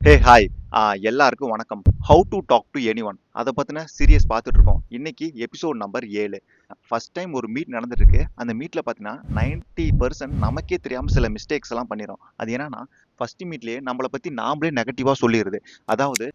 Hi. எல்லாருக்கும் வணக்கம். How to talk to anyone அத பத்தின சீரியஸ் பார்த்துட்டு இருக்கோம். இன்னைக்கு எபிசோட் நம்பர் 7. ஃபர்ஸ்ட் டைம் ஒரு மீட் நடந்துட்டு இருக்கு. அந்த மீட்ல பார்த்தீங்கன்னா 90% நமக்கே தெரியாம சில மிஸ்டேக்ஸ் எல்லாம் பண்ணிறோம். அது என்னன்னா ஃபர்ஸ்ட் மீட்லயே நம்மள பத்தி நாமளே நெகட்டிவா சொல்லிருது. அதாவது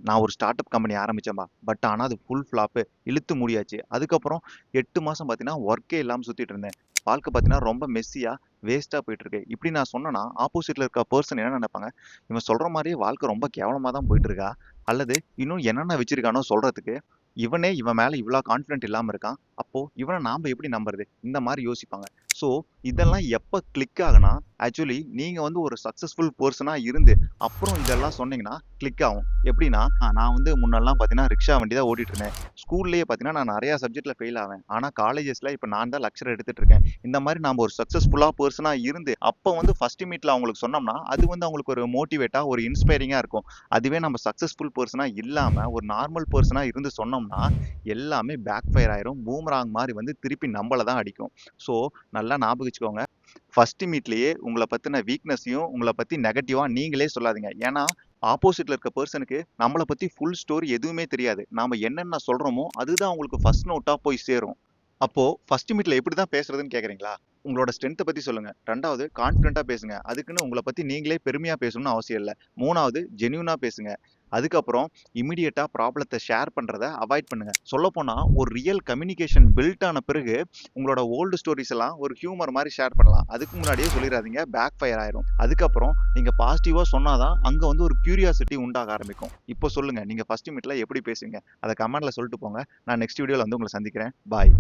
நான் ஒரு ஸ்டார்ட் அப் கம்பெனி ஆரம்பிச்சேன்பா. பட் ஆனா அது ஃபுல் ஃப்ளாப். இழுத்து மூடியாச்சு. அதுக்கப்புறம் 8 மாசம் பார்த்தீங்கன்னா ஒர்க்கே இல்லாம சுத்திட்டு இருந்தேன். வாழ்க்கை பார்த்தீங்கன்னா ரொம்ப மெஸ்ஸியா வேஸ்ட்டா போயிட்டு இருக்கு. இப்படி நான் சொன்னேன்னா ஆப்போசிட்ல இருக்க பெர்சன் என்ன நினைப்பாங்க? இவன் சொல்ற மாதிரியே வாழ்க்கை ரொம்ப கேவலமா தான் போயிட்டு இருக்கா, அல்லது இன்னும் என்னென்ன வச்சிருக்கானோ சொல்றதுக்கு இவனே இவன் மேல இவ்வளோ கான்ஃபிடென்ட் இல்லாம இருக்கான், அப்போ இவனை நாம எப்படி நம்புறது, இந்த மாதிரி யோசிப்பாங்க. ஸோ இதெல்லாம் எப்ப கிளிக் ஆகுனா, ஆக்சுவலி நீங்க வந்து ஒரு சக்சஸ்ஃபுல் பர்சனா இருந்து அப்புறம் இதெல்லாம் சொன்னீங்கன்னா கிளிக் ஆகும். எப்படின்னா, நான் வந்து முன்னெல்லாம் பார்த்தீங்கன்னா ரிக்ஷா வண்டி தான் ஓட்டிட்டு இருந்தேன். ஸ்கூல்லயே பார்த்தீங்கன்னா நான் நிறைய சப்ஜெக்ட்ல ஃபெயில் ஆவேன். ஆனா காலேஜஸ்ல இப்போ நான் தான் லெக்சர் எடுத்துட்டு இருக்கேன். இந்த மாதிரி நாம ஒரு சக்சஸ்ஃபுல்லா பர்சனா இருந்து அப்போ வந்து ஃபர்ஸ்ட் மீட்ல அவங்களுக்கு சொன்னோம்னா அது வந்து அவங்களுக்கு ஒரு மோட்டிவேட்டா ஒரு இன்ஸ்பைரிங்கா இருக்கும். அதுவே நம்ம சக்சஸ்ஃபுல் பர்சனா இல்லாம ஒரு நார்மல் பர்சனா இருந்து சொன்னோம்னா எல்லாமே பேக் ஃபயர் ஆயிரும். பூமராங் மாதிரி வந்து திருப்பி நம்மள தான் அடிக்கும். ஸோ நல்லா ஞாபகம் வச்சுக்கோங்க. ஃபர்ஸ்ட் மீட்லயே உங்களை பத்தின வீக்னஸையும் உங்களை பத்தி நெகட்டிவா நீங்களே சொல்லாதீங்க. ஏன்னா ஆப்போசிட்ல இருக்க பர்சனுக்கு நம்மளை பத்தி ஃபுல் ஸ்டோரி எதுவுமே தெரியாது. நாம என்னென்ன சொல்றோமோ அதுதான் உங்களுக்கு ஃபர்ஸ்ட் நோட்டா போய் சேரும். அப்போ ஃபர்ஸ்ட் மீட்ல எப்படி தான் பேசுறதுன்னு கேக்குறீங்களா? உங்களோட ஸ்ட்ரென்த்தை பத்தி சொல்லுங்க. 2வது கான்ஃபிடென்ட்டா பேசுங்க. அதுக்குன்னு உங்களை பத்தி நீங்களே பெருமையா பேசணும்னு அவசியம் இல்ல. 3வது ஜென்யூனா பேசுங்க. அதுக்கப்புறம் இமிடியேட்டா ப்ராப்ளத்தை ஷேர் பண்றத அவாய்ட் பண்ணுங்க. சொல்லப்போனா ஒரு ரியல் கம்யூனிகேஷன் பில்ட் ஆன பிறகு உங்களோட ஓல்டு ஸ்டோரிஸ் எல்லாம் ஒரு ஹியூமர் மாதிரி ஷேர் பண்ணலாம். அதுக்கு முன்னாடியே சொல்லிடாதீங்க, பேக் ஃபயர் ஆயிரும். அதுக்கப்புறம் நீங்க பாசிட்டிவா சொன்னாதான் அங்க வந்து ஒரு கியூரியாசிட்டி உண்டாக ஆரம்பிக்கும். இப்போ சொல்லுங்க, நீங்க ஃபர்ஸ்ட் மீட்ல எப்படி பேசுவீங்க? அதை கமெண்ட்ல சொல்லிட்டு போங்க. நான் நெக்ஸ்ட் வீடியோல வந்து உங்களை சந்திக்கிறேன். பாய்.